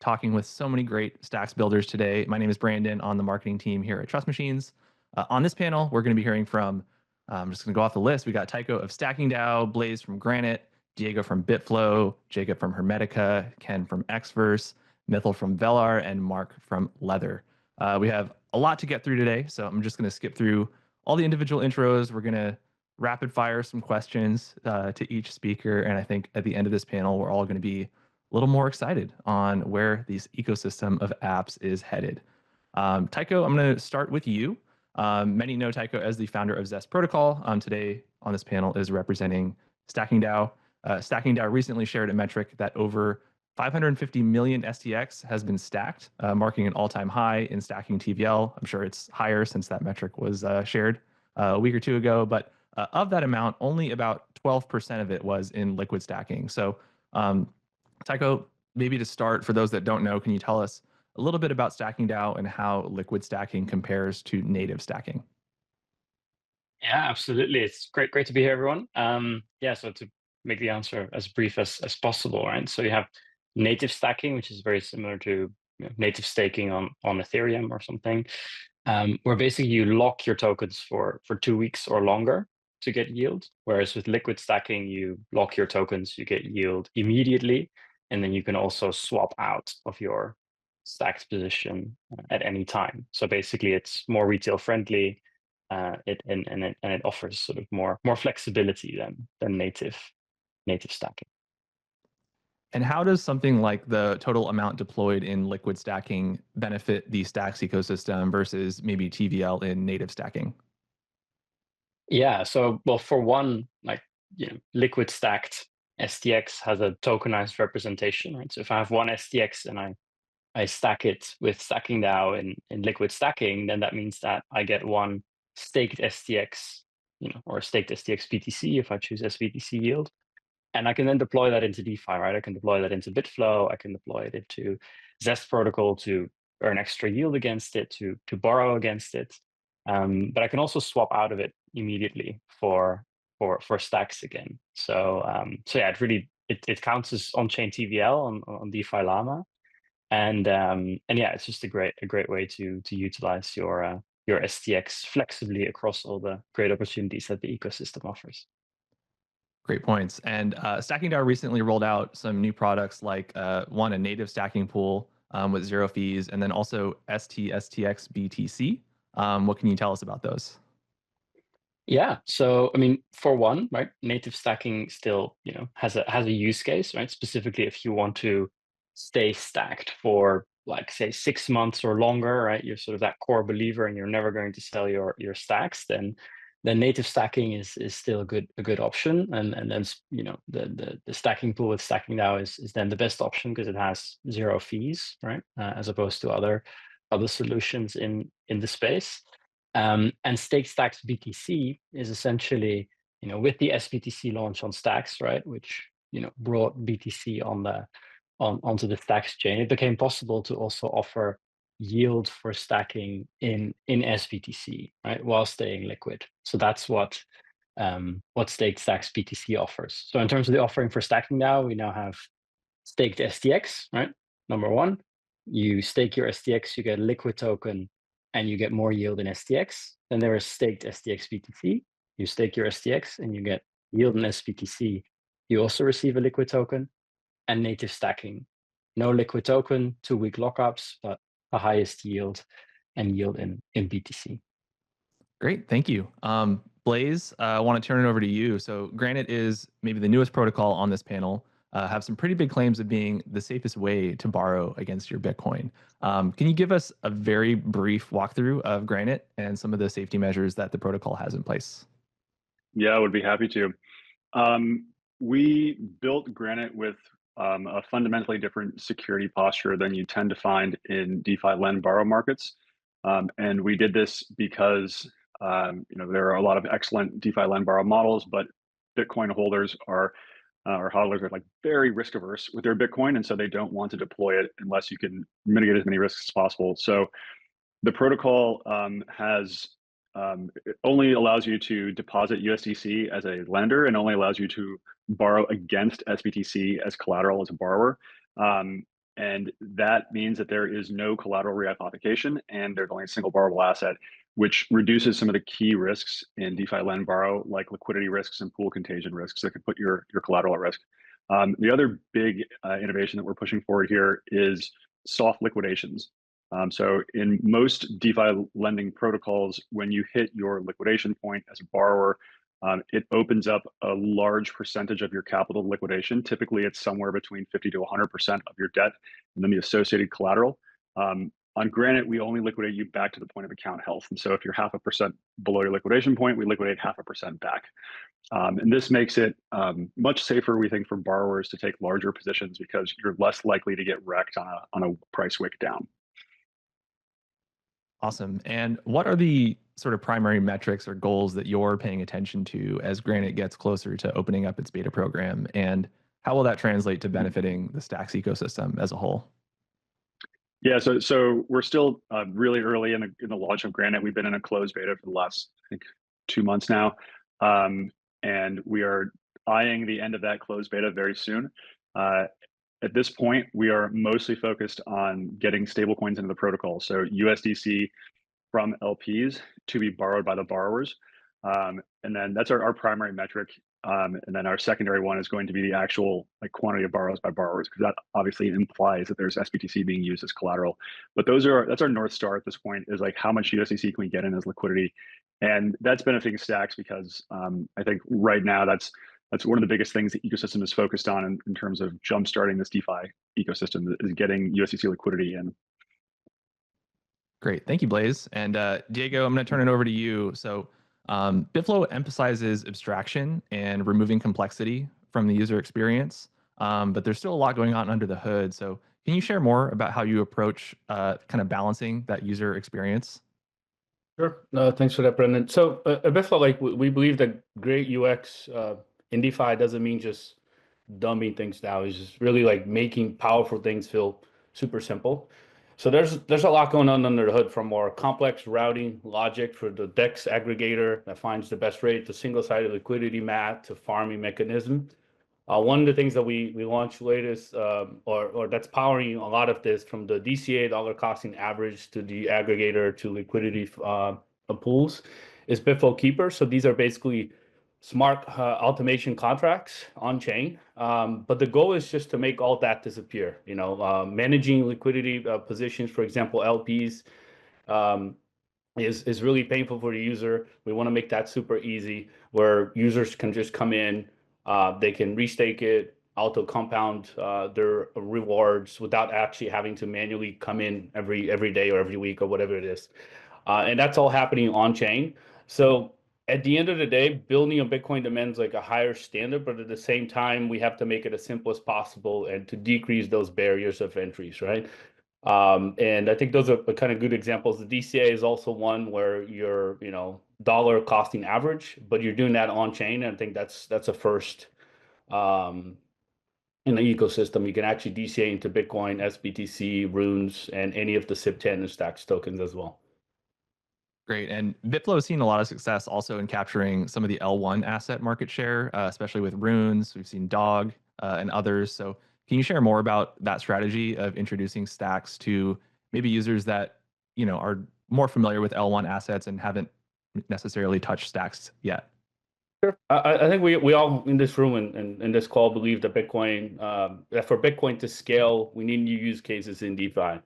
talking with so many great stacks builders today. My name is Brandon on the marketing team here at Trust Machines. On this panel, we're going to be hearing from, I'm just going to go off the list. We got Tycho of Stacking DAO, Blaze from Granite, Diego from Bitflow, Jacob from Hermetica, Ken from Xverse, Mithil from Velar, and Mark from Leather. We have a lot to get through today, so I'm just going to skip through all the individual intros. We're going to rapid fire some questions to each speaker, and I think at the end of this panel, we're all going to be a little more excited on where this ecosystem of apps is headed. Tycho, I'm going to start with you. Many know Tycho as the founder of Zest Protocol. Today on this panel is representing Stacking DAO. Stacking DAO recently shared a metric that over 550 million STX has been stacked, marking an all-time high in stacking TVL. I'm sure it's higher since that metric was shared a week or two ago, but of that amount, only about 12% of it was in liquid stacking. So, Tycho, maybe to start, for those that don't know, can you tell us a little bit about Stacking DAO and how liquid stacking compares to native stacking? Yeah, absolutely. It's great to be here, everyone. So to make the answer as brief as possible, right? So you have native stacking, which is very similar to native staking on Ethereum or something, where basically you lock your tokens for 2 weeks or longer to get yield. Whereas with liquid stacking, you lock your tokens, you get yield immediately, and then you can also swap out of your stacked position at any time. So basically, it's more retail friendly. It offers sort of more flexibility than native stacking. And how does something like the total amount deployed in liquid stacking benefit the Stacks ecosystem versus maybe TVL in native stacking? Yeah. So well, for one, liquid stacked STX has a tokenized representation, right? So if I have one STX and I stack it with Stacking DAO in liquid stacking, then that means that I get one staked STX, or staked STX BTC if I choose SBTC yield. And I can then deploy that into DeFi, right? I can deploy that into Bitflow. I can deploy it into Zest protocol to earn extra yield against it, to borrow against it. But I can also swap out of it immediately for stacks again. So yeah, it counts as on-chain TVL on DeFi Llama, and yeah, it's just a great way to utilize your STX flexibly across all the great opportunities that the ecosystem offers. Great points. And Stacking DAO recently rolled out some new products like one, a native stacking pool with zero fees, and then also STSTX BTC. What can you tell us about those? Yeah. So, I mean, for one, right, native stacking still, has a use case, right? Specifically, if you want to stay stacked for like say 6 months or longer, right? You're sort of that core believer and you're never going to sell your stacks, then native stacking is still a good option. And then the stacking pool with stacking now is then the best option because it has zero fees, right? As opposed to other solutions in the space. And Stake Stacks BTC is essentially, with the SBTC launch on Stacks, right, which brought BTC onto the Stacks chain, it became possible to also offer yield for stacking in SBTC, right, while staying liquid. So that's what Stake Stacks BTC offers. So in terms of the offering for stacking now, we now have staked STX, right? Number one, you stake your STX, you get a liquid token, and you get more yield in STX. Then there is staked STX BTC. You stake your STX and you get yield in SBTC. You also receive a liquid token and native stacking. No liquid token, 2-week lockups, but the highest yield and yield in BTC. Great, thank you. Blaze, I want to turn it over to you. So Granite is maybe the newest protocol on this panel, have some pretty big claims of being the safest way to borrow against your Bitcoin. Can you give us a very brief walkthrough of Granite and some of the safety measures that the protocol has in place? Yeah, I would be happy to. We built Granite with a fundamentally different security posture than you tend to find in DeFi lend borrow markets. And we did this because there are a lot of excellent DeFi lend borrow models, but Bitcoin holders are or hodlers are like very risk averse with their Bitcoin, and so they don't want to deploy it unless you can mitigate as many risks as possible. So the protocol it only allows you to deposit USDC as a lender and only allows you to borrow against SBTC as collateral as a borrower. And that means that there is no collateral rehypothecation and there's only a single borrowable asset, which reduces some of the key risks in DeFi lend borrow, like liquidity risks and pool contagion risks that could put your collateral at risk. The other big innovation that we're pushing forward here is soft liquidations. So in most DeFi lending protocols, when you hit your liquidation point as a borrower, it opens up a large percentage of your capital liquidation. Typically, it's somewhere between 50 to 100% of your debt and then the associated collateral. On Granite, we only liquidate you back to the point of account health. And so if you're 0.5% below your liquidation point, we liquidate 0.5% back. And this makes it much safer, we think, for borrowers to take larger positions because you're less likely to get wrecked on a price wick down. Awesome. And what are the sort of primary metrics or goals that you're paying attention to as Granite gets closer to opening up its beta program? And how will that translate to benefiting the Stacks ecosystem as a whole? Yeah, so we're still really early in the launch of Granite. We've been in a closed beta for the last, I think, 2 months now, and we are eyeing the end of that closed beta very soon. At this point, we are mostly focused on getting stablecoins into the protocol, so USDC from LPs to be borrowed by the borrowers, and then that's our primary metric. And then our secondary one is going to be the actual like quantity of borrows by borrowers, because that obviously implies that there's SBTC being used as collateral. But that's our North Star at this point, is like how much USDC can we get in as liquidity, and that's benefiting Stacks because I think right now that's one of the biggest things the ecosystem is focused on in terms of jumpstarting this DeFi ecosystem, is getting USDC liquidity in. Great. Thank you, Blaze. And Diego, I'm going to turn it over to you. So Bitflow emphasizes abstraction and removing complexity from the user experience, but there's still a lot going on under the hood. So can you share more about how you approach kind of balancing that user experience? Sure. Thanks for that, Brendan. So at Bitflow, like we believe that great UX in DeFi doesn't mean just dumbing things down. It's just really like making powerful things feel super simple. So there's a lot going on under the hood, from more complex routing logic for the DEX aggregator that finds the best rate, to single-sided liquidity math, to farming mechanism. One of the things that we launched latest, or that's powering a lot of this, from the DCA dollar costing average to the aggregator to liquidity pools, is Bitflow Keeper. So these are basically smart automation contracts on chain, but the goal is just to make all that disappear. Managing liquidity positions, for example, LPs, is really painful for the user. We want to make that super easy, where users can just come in, they can restake it, auto compound their rewards without actually having to manually come in every day or every week or whatever it is. And that's all happening on chain. So at the end of the day, building a Bitcoin demands like a higher standard, but at the same time, we have to make it as simple as possible and to decrease those barriers of entries, right? And I think those are kind of good examples. The DCA is also one where you're, dollar costing average, but you're doing that on chain. And I think that's a first in the ecosystem. You can actually DCA into Bitcoin, SBTC, Runes, and any of the SIP10 and Stacks tokens as well. Great. And Bitflow has seen a lot of success also in capturing some of the L1 asset market share, especially with Runes. We've seen Dog and others. So can you share more about that strategy of introducing Stacks to maybe users that are more familiar with L1 assets and haven't necessarily touched Stacks yet? Sure. I think we all in this room and in this call believe that that for Bitcoin to scale, we need new use cases in DeFi.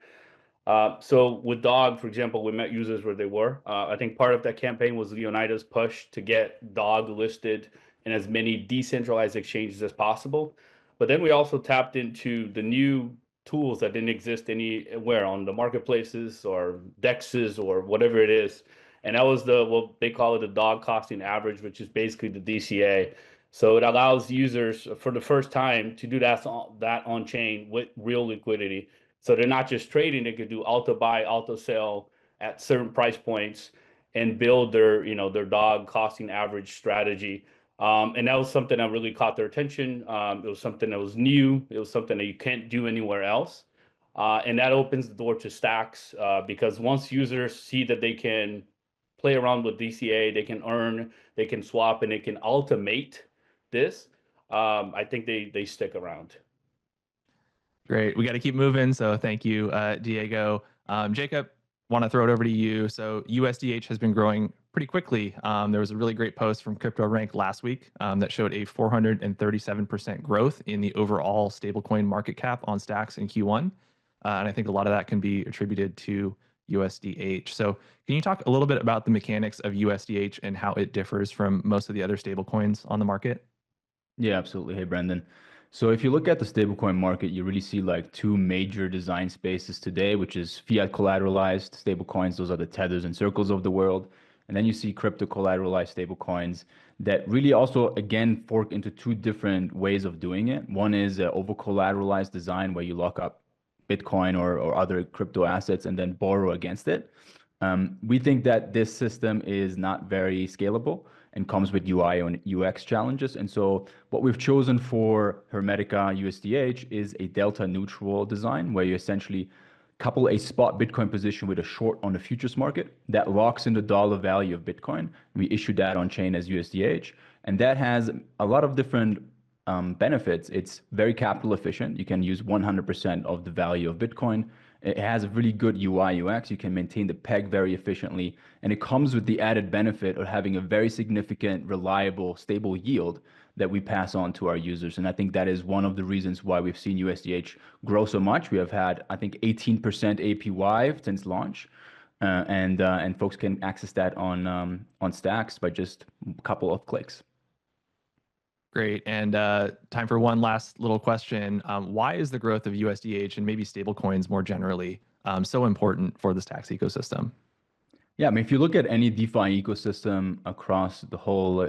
So with Dog, for example, we met users where they were. I think part of that campaign was Leonida's push to get Dog listed in as many decentralized exchanges as possible. But then we also tapped into the new tools that didn't exist anywhere on the marketplaces or DEXs or whatever it is. And that was what they call it, the Dog costing average, which is basically the DCA. So it allows users for the first time to do that on chain with real liquidity. So they're not just trading; they could do auto buy, auto sell at certain price points and build their Dog costing average strategy. And that was something that really caught their attention. It was something that was new. It was something that you can't do anywhere else. And that opens the door to Stacks, because once users see that they can play around with DCA, they can earn, they can swap, and they can automate this, I think they stick around. Great. We got to keep moving. So thank you, Diego. Jacob, want to throw it over to you. So USDH has been growing pretty quickly. There was a really great post from CryptoRank last week that showed a 437% growth in the overall stablecoin market cap on Stacks in Q1. And I think a lot of that can be attributed to USDH. So can you talk a little bit about the mechanics of USDH and how it differs from most of the other stablecoins on the market? Yeah, absolutely. Hey, Brendan. So if you look at the stablecoin market, you really see like two major design spaces today, which is fiat collateralized stablecoins. Those are the tethers and circles of the world. And then you see crypto collateralized stablecoins that really also, again, fork into two different ways of doing it. One is over collateralized design where you lock up Bitcoin or other crypto assets and then borrow against it. We think that this system is not very scalable and comes with UI and UX challenges. And so what we've chosen for Hermetica USDH is a delta neutral design where you essentially couple a spot Bitcoin position with a short on the futures market that locks in the dollar value of Bitcoin. We issue that on chain as USDH. And that has a lot of different benefits. It's very capital efficient. You can use 100% of the value of Bitcoin. It has a really good UI UX. You can maintain the peg very efficiently. And it comes with the added benefit of having a very significant, reliable, stable yield that we pass on to our users. And I think that is one of the reasons why we've seen USDH grow so much. We have had, I think, 18% APY since launch. And folks can access that on Stacks by just a couple of clicks. Great. And time for one last little question. Why is the growth of USDH and maybe stablecoins more generally so important for the Stacks ecosystem? Yeah, I mean, if you look at any DeFi ecosystem across the whole,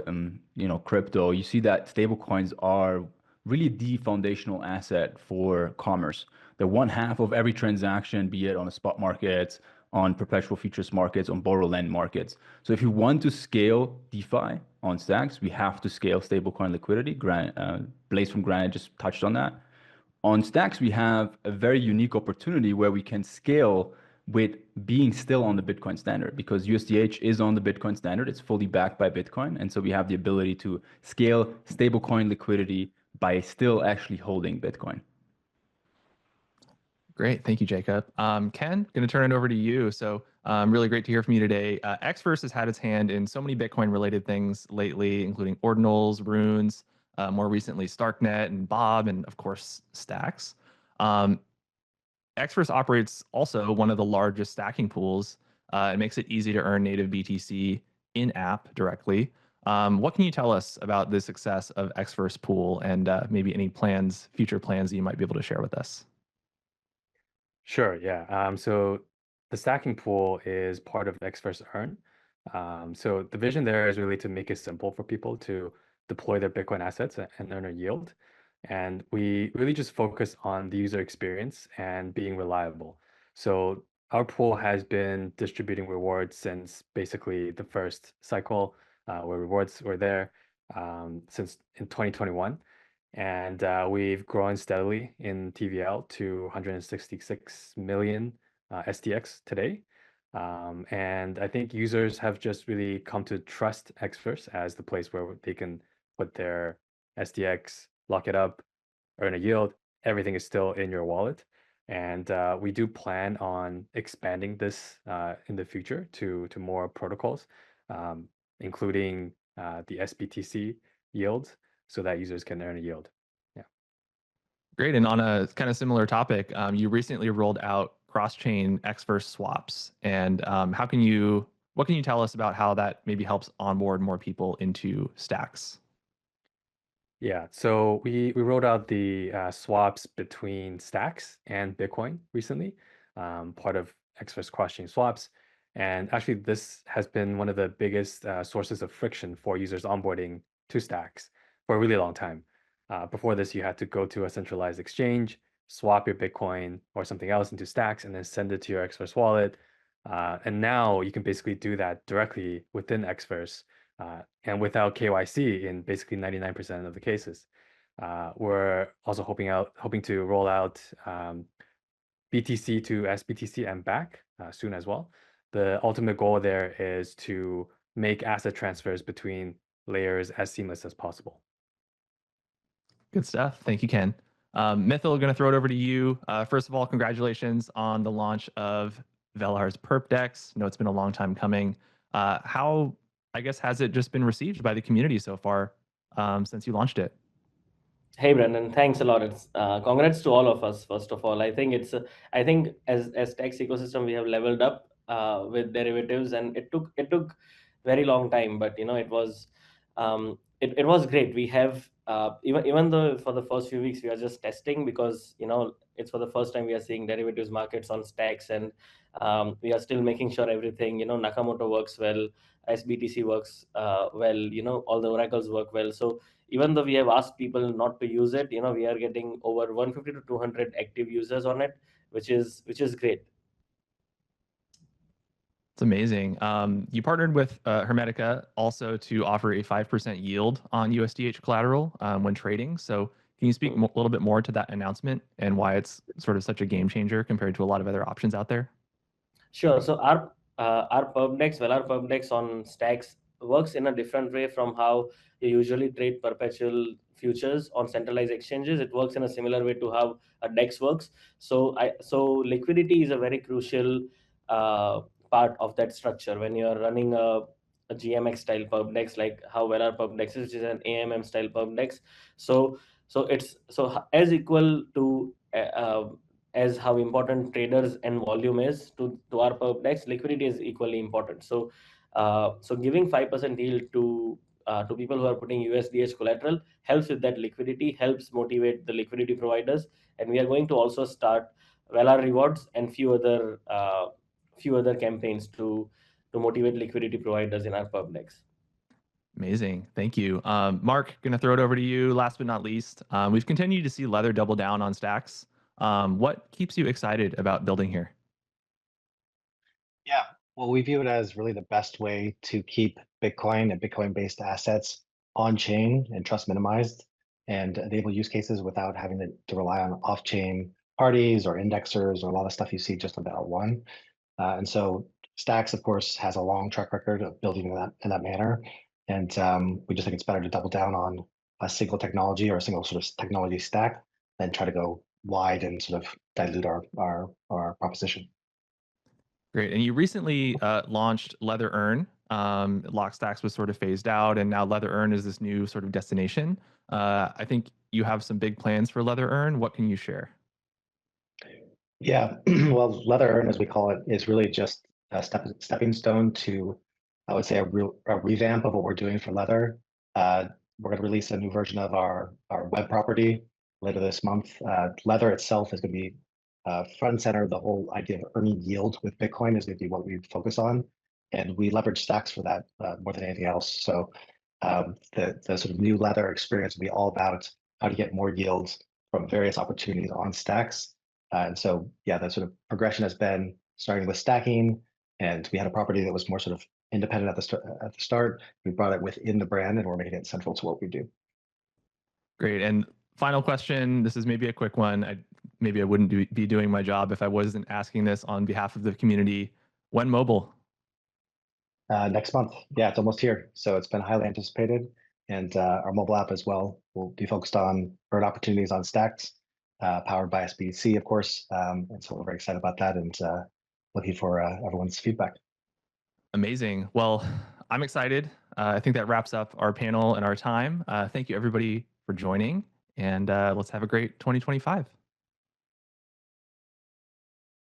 crypto, you see that stablecoins are really the foundational asset for commerce. They're one half of every transaction, be it on the spot markets, on perpetual futures markets, on borrow lend markets. So if you want to scale DeFi on Stacks, we have to scale stablecoin liquidity. Blaze from Granite just touched on that. On Stacks, we have a very unique opportunity where we can scale with being still on the Bitcoin standard because USDH is on the Bitcoin standard. It's fully backed by Bitcoin. And so we have the ability to scale stablecoin liquidity by still actually holding Bitcoin. Great. Thank you, Jacob. Ken, going to turn it over to you. So really great to hear from you today. Xverse has had its hand in so many Bitcoin related things lately, including ordinals, runes, more recently Starknet and Bob, and of course, Stacks. Xverse operates also one of the largest stacking pools. It makes it easy to earn native BTC in-app directly. What can you tell us about the success of Xverse pool and maybe any future plans that you might be able to share with us? Sure, yeah. So the stacking pool is part of Xverse Earn. So the vision there is really to make it simple for people to deploy their Bitcoin assets and earn a yield. And we really just focus on the user experience and being reliable. So our pool has been distributing rewards since basically the first cycle where rewards were there since in 2021. And we've grown steadily in TVL to 166 million STX today. And I think users have just really come to trust Xverse as the place where they can put their STX, lock it up, earn a yield. Everything is still in your wallet. And we do plan on expanding this in the future to more protocols, including the SBTC yields, so that users can earn a yield. Yeah. Great. And on a kind of similar topic, you recently rolled out cross-chain Xverse swaps. And what can you tell us about how that maybe helps onboard more people into Stacks? Yeah, so we rolled out the swaps between Stacks and Bitcoin recently, part of Xverse cross-chain swaps. And actually, this has been one of the biggest sources of friction for users onboarding to Stacks for a really long time. Before this, you had to go to a centralized exchange, swap your Bitcoin or something else into Stacks, and then send it to your Xverse wallet. And now you can basically do that directly within Xverse and without KYC in basically 99% of the cases. We're also hoping to roll out BTC to SBTC and back soon as well. The ultimate goal there is to make asset transfers between layers as seamless as possible. Good stuff. Thank you, Ken. Mithil, going to throw it over to you. First of all, congratulations on the launch of Velar's Perp Dex. I know it's been a long time coming. How, I guess, has it just been received by the community so far since you launched it? Hey Brendan, thanks a lot. It's congrats to all of us. First of all, I think I think as tax ecosystem we have leveled up with derivatives, and it took very long time, but it was great. We have even though for the first few weeks we are just testing, because it's for the first time we are seeing derivatives markets on stacks, and we are still making sure everything Nakamoto works well, SBTC works well, all the oracles work well. So even though we have asked people not to use it, we are getting over 150 to 200 active users on it, which is great. It's amazing. You partnered with Hermetica also to offer a 5% yield on USDH collateral when trading. So can you speak a little bit more to that announcement and why it's sort of such a game changer compared to a lot of other options out there? Sure. So our PerpDex, Velar PerpDex on stacks works in a different way from how you usually trade perpetual futures on centralized exchanges. It works in a similar way to how a DEX works. So liquidity is a very crucial part of that structure when you're running a GMX style PerpDex, like how Velar PerpDex is, which is an AMM style PerpDex. So as equal to as how important traders and volume is to our PerpDex, liquidity is equally important. So giving 5% yield to people who are putting USDH collateral helps with that liquidity, helps motivate the liquidity providers, and we are going to also start Velar rewards and few other campaigns to motivate liquidity providers in our PerpDex. Amazing. Thank you. Mark, going to throw it over to you. Last but not least, we've continued to see Leather double down on stacks. What keeps you excited about building here? Yeah, well, we view it as really the best way to keep Bitcoin and Bitcoin-based assets on chain and trust minimized, and enable use cases without having to rely on off-chain parties or indexers or a lot of stuff you see just about one. And so Stacks, of course, has a long track record of building in that manner, and we just think it's better to double down on a single technology or a single sort of technology stack than try to go wide and sort of dilute our proposition. Great. And you recently launched Leather Earn. Lockstacks was sort of phased out, and now Leather Earn is this new sort of destination. I think you have some big plans for Leather Earn. What can you share? Yeah, well, Leather Earn, as we call it, is really just a stepping stone to, I would say, a revamp of what we're doing for Leather. We're going to release a new version of our web property later this month. Leather itself is going to be front and center. The whole idea of earning yield with Bitcoin is going to be what we focus on, and we leverage Stacks for that more than anything else. So the sort of new Leather experience will be all about how to get more yields from various opportunities on Stacks. And so, yeah, that sort of progression has been starting with stacking, and we had a property that was more sort of independent at the start. We brought it within the brand, and we're making it central to what we do. Great. And final question. This is maybe a quick one. Maybe I wouldn't be doing my job if I wasn't asking this on behalf of the community. When mobile? Next month. Yeah, it's almost here. So it's been highly anticipated, and our mobile app as well will be focused on earn opportunities on Stacks. Powered by SBC, of course. And so we're very excited about that, and looking for everyone's feedback. Amazing. Well, I'm excited. I think that wraps up our panel and our time. Thank you, everybody, for joining, and let's have a great 2025.